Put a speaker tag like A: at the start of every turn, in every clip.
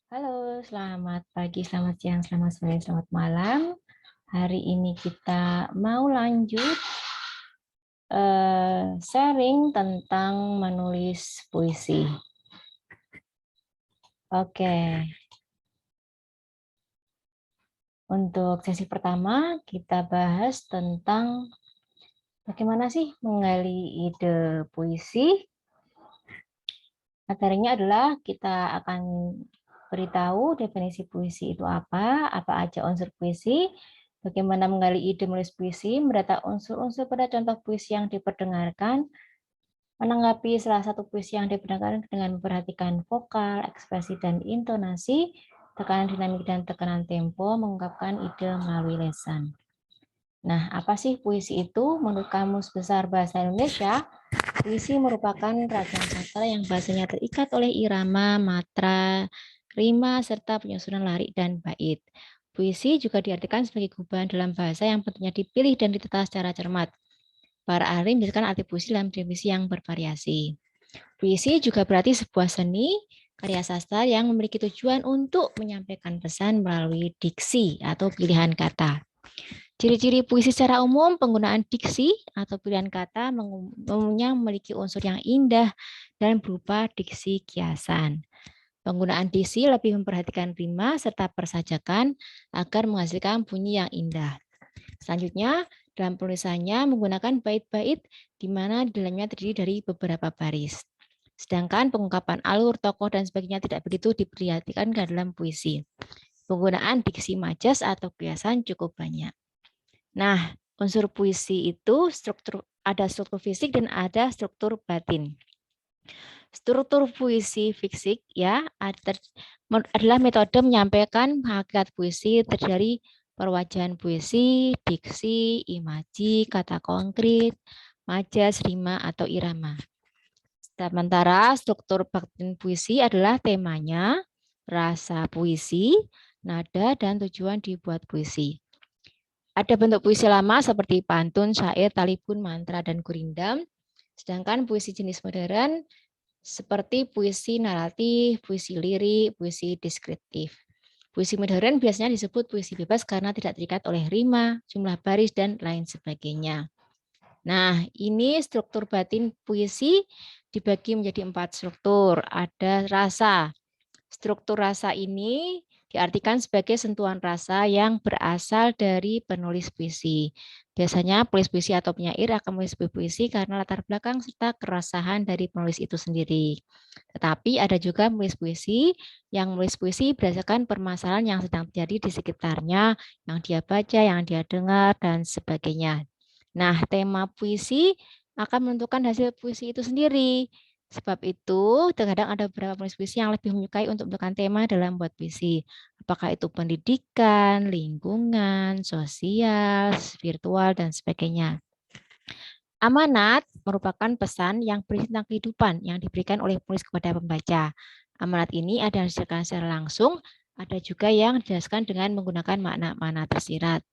A: Halo, selamat pagi, selamat siang, selamat sore, selamat malam. Hari ini kita mau lanjut sharing tentang menulis puisi. Oke, untuk sesi pertama kita bahas tentang bagaimana sih menggali ide puisi. Materinya adalah kita akan beritahu definisi puisi itu apa aja unsur puisi, bagaimana menggali ide menulis puisi, mendata unsur-unsur pada contoh puisi yang diperdengarkan, menanggapi salah satu puisi yang diperdengarkan dengan memperhatikan vokal, ekspresi, dan intonasi, tekanan dinamik dan tekanan tempo, mengungkapkan ide melalui lesan. Nah, apa sih puisi itu? Menurut Kamus Besar Bahasa Indonesia, puisi merupakan ragam sastra yang bahasanya terikat oleh irama, matra, rima, serta penyusunan larik dan bait. Puisi juga diartikan sebagai gubahan dalam bahasa yang pentingnya dipilih dan ditata secara cermat. Para ahli menjelaskan arti puisi dalam definisi yang bervariasi. Puisi juga berarti sebuah seni, karya sastra yang memiliki tujuan untuk menyampaikan pesan melalui diksi atau pilihan kata. Ciri-ciri puisi secara umum, penggunaan diksi atau pilihan kata umumnya memiliki unsur yang indah dan berupa diksi kiasan. Penggunaan diksi lebih memperhatikan rima serta persajakan agar menghasilkan bunyi yang indah. Selanjutnya, dalam penulisannya menggunakan bait-bait di mana di dalamnya terdiri dari beberapa baris. Sedangkan pengungkapan alur, tokoh, dan sebagainya tidak begitu diperhatikan dalam puisi. Penggunaan diksi majas atau kiasan cukup banyak. Nah, unsur puisi itu ada struktur fisik dan ada struktur batin. Struktur puisi fisik ya adalah metode menyampaikan hakikat puisi terdiri perwajahan puisi, diksi, imaji, kata konkret, majas, rima atau irama. Sementara struktur batin puisi adalah temanya, rasa puisi, nada dan tujuan dibuat puisi. Ada bentuk puisi lama seperti pantun, syair, talipun, mantra, dan gurindam. Sedangkan puisi jenis modern seperti puisi naratif, puisi lirik, puisi deskriptif. Puisi modern biasanya disebut puisi bebas karena tidak terikat oleh rima, jumlah baris, dan lain sebagainya. Nah, ini struktur batin puisi dibagi menjadi 4 struktur. Ada rasa. Struktur rasa ini diartikan sebagai sentuhan rasa yang berasal dari penulis puisi. Biasanya penulis puisi atau penyair akan menulis puisi karena latar belakang serta keresahan dari penulis itu sendiri. Tetapi ada juga penulis puisi yang menulis puisi berdasarkan permasalahan yang sedang terjadi di sekitarnya, yang dia baca, yang dia dengar, dan sebagainya. Nah, tema puisi akan menentukan hasil puisi itu sendiri. Sebab itu, terkadang ada beberapa penulis puisi yang lebih menyukai untuk menentukan tema dalam membuat puisi. Apakah itu pendidikan, lingkungan, sosial, virtual, dan sebagainya. Amanat merupakan pesan yang berisi tentang kehidupan yang diberikan oleh penulis kepada pembaca. Amanat ini ada yang dijelaskan secara langsung, ada juga yang dijelaskan dengan menggunakan makna-makna tersirat.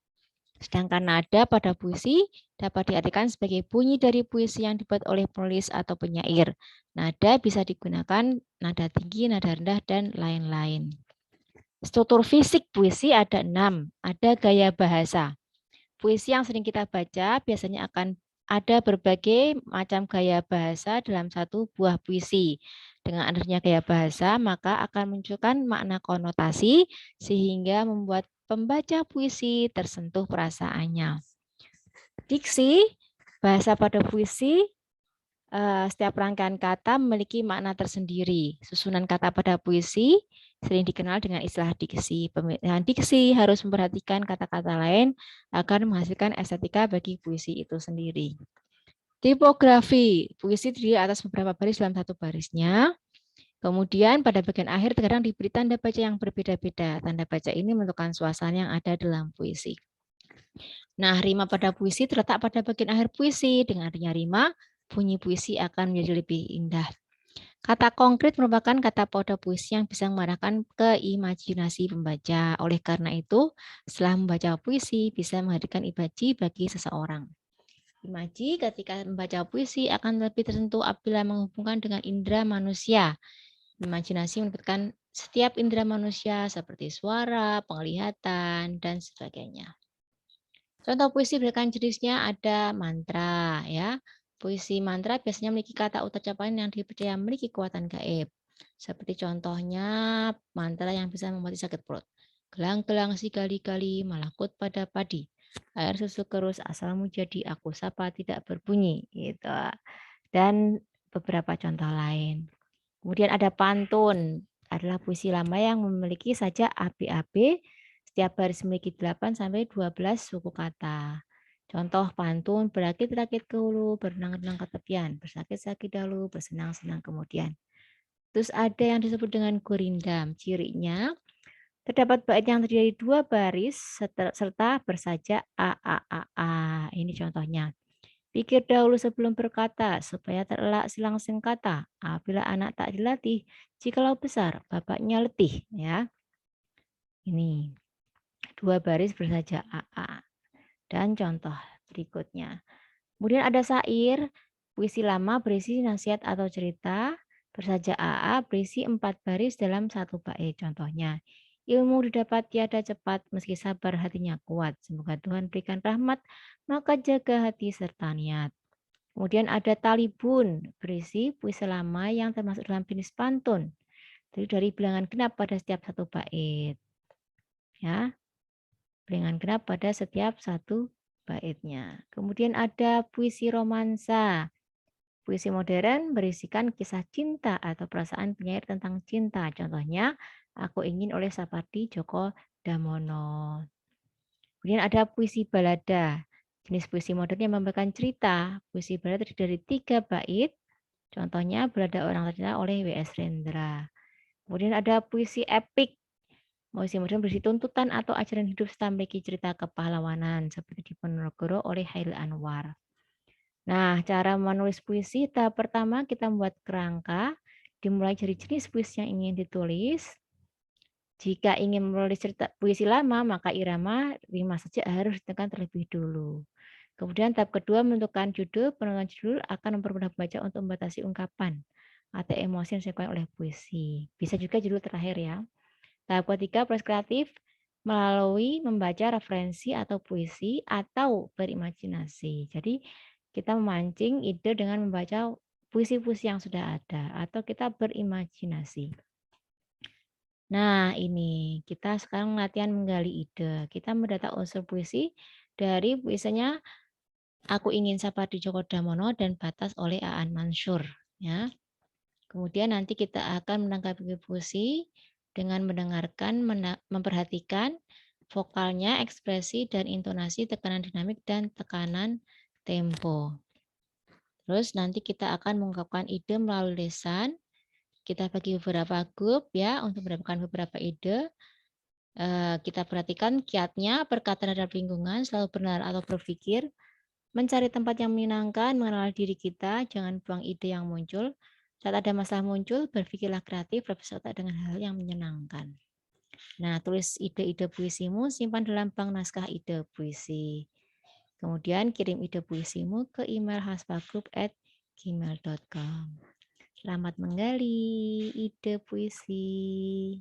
A: Sedangkan nada pada puisi dapat diartikan sebagai bunyi dari puisi yang dibuat oleh penulis atau penyair. Nada bisa digunakan nada tinggi, nada rendah, dan lain-lain. Struktur fisik puisi ada 6. Ada gaya bahasa. Puisi yang sering kita baca biasanya akan ada berbagai macam gaya bahasa dalam satu buah puisi. Dengan adanya gaya bahasa, maka akan munculkan makna konotasi sehingga membuat pembaca puisi tersentuh perasaannya. Diksi, bahasa pada puisi, setiap rangkaian kata memiliki makna tersendiri. Susunan kata pada puisi sering dikenal dengan istilah diksi. Pemilihan diksi harus memperhatikan kata-kata lain agar menghasilkan estetika bagi puisi itu sendiri. Tipografi, puisi terdiri atas beberapa baris dalam satu barisnya. Kemudian pada bagian akhir terkadang diberi tanda baca yang berbeda-beda. Tanda baca ini menentukan suasana yang ada dalam puisi. Nah, rima pada puisi terletak pada bagian akhir puisi. Dengan adanya rima, bunyi puisi akan menjadi lebih indah. Kata konkret merupakan kata pada puisi yang bisa mengarahkan ke imajinasi pembaca. Oleh karena itu, setelah membaca puisi bisa menghadirkan imaji bagi seseorang. Imaji ketika membaca puisi akan lebih tersentuh apabila menghubungkan dengan indera manusia. Imajinasi menyebutkan setiap indera manusia seperti suara, penglihatan, dan sebagainya. Contoh puisi berdasarkan jenisnya ada mantra ya. Puisi mantra biasanya memiliki kata ucapan yang dipercaya memiliki kekuatan gaib. Seperti contohnya mantra yang bisa membuat sakit perut. Gelang-gelang si gali-gali malakut pada padi. Air susu kerus asalmu jadi aku sapa tidak berbunyi gitu. Dan beberapa contoh lain. Kemudian ada pantun, adalah puisi lama yang memiliki saja AB-AB, setiap baris memiliki 8 sampai 12 suku kata. Contoh pantun, berakit-rakit ke hulu, berenang-renang ke tepian, bersakit-sakit dahulu, bersenang-senang kemudian. Terus ada yang disebut dengan gurindam, cirinya terdapat bait yang terdiri dari 2 baris serta bersajak a a a a. Ini contohnya. Pikir dahulu sebelum berkata, supaya terelak silang-siling kata. Apabila anak tak dilatih, jikalau besar, bapaknya letih. Ya, ini 2 baris bersaja AA. Dan contoh berikutnya. Kemudian ada syair, puisi lama berisi nasihat atau cerita, bersaja AA berisi 4 baris dalam 1 bait. Contohnya, ilmu didapat tiada cepat, meski sabar hatinya kuat. Semoga Tuhan berikan rahmat, maka jaga hati serta niat. Kemudian ada talibun, berisi puisi lama yang termasuk dalam jenis pantun. Jadi dari bilangan genap pada setiap 1 bait. Ya, bilangan genap pada setiap 1 baitnya. Kemudian ada puisi romansa. Puisi modern berisikan kisah cinta atau perasaan penyair tentang cinta. Contohnya, Aku Ingin oleh Sapardi Djoko Damono. Kemudian ada puisi balada. Jenis puisi modern yang memberikan cerita. Puisi balada terdiri dari 3 bait. Contohnya Balada Orang Tercinta oleh W.S. Rendra. Kemudian ada puisi epik. Puisi modern berisi tuntutan atau ajaran hidup serta memiliki cerita kepahlawanan seperti Diponegoro oleh Hairil Anwar. Nah, cara menulis puisi tahap pertama kita membuat kerangka, dimulai dari jenis puisi yang ingin ditulis. Jika ingin menulis cerita puisi lama, maka irama rima saja harus ditekan terlebih dulu. Kemudian tahap kedua menentukan judul, penentuan judul akan mempermudah pembaca untuk membatasi ungkapan atau emosi yang disampaikan oleh puisi. Bisa juga judul terakhir ya. Tahap ketiga proses kreatif melalui membaca referensi atau puisi atau berimajinasi. Jadi kita memancing ide dengan membaca puisi-puisi yang sudah ada atau kita berimajinasi. Nah, ini kita sekarang latihan menggali ide. Kita mendata unsur puisi dari puisinya Aku Ingin Sapardi Djoko Damono dan Batas oleh Aan Mansur. Ya. Kemudian nanti kita akan menanggapi puisi dengan mendengarkan, memperhatikan vokalnya, ekspresi, dan intonasi, tekanan dinamik, dan tekanan tempo. Terus nanti kita akan mengungkapkan ide melalui lisan. Kita bagi beberapa grup ya untuk mendapatkan beberapa ide. Kita perhatikan kiatnya, berkata terhadap lingkungan, selalu benar atau berpikir, mencari tempat yang menyenangkan, mengenal diri kita, jangan buang ide yang muncul. Saat ada masalah muncul, berpikirlah kreatif, refleksi otak dengan hal yang menyenangkan. Nah, tulis ide-ide puisimu, simpan dalam bank naskah ide puisi. Kemudian kirim ide puisimu ke email hasbagroup@gmail.com. Selamat menggali ide puisi.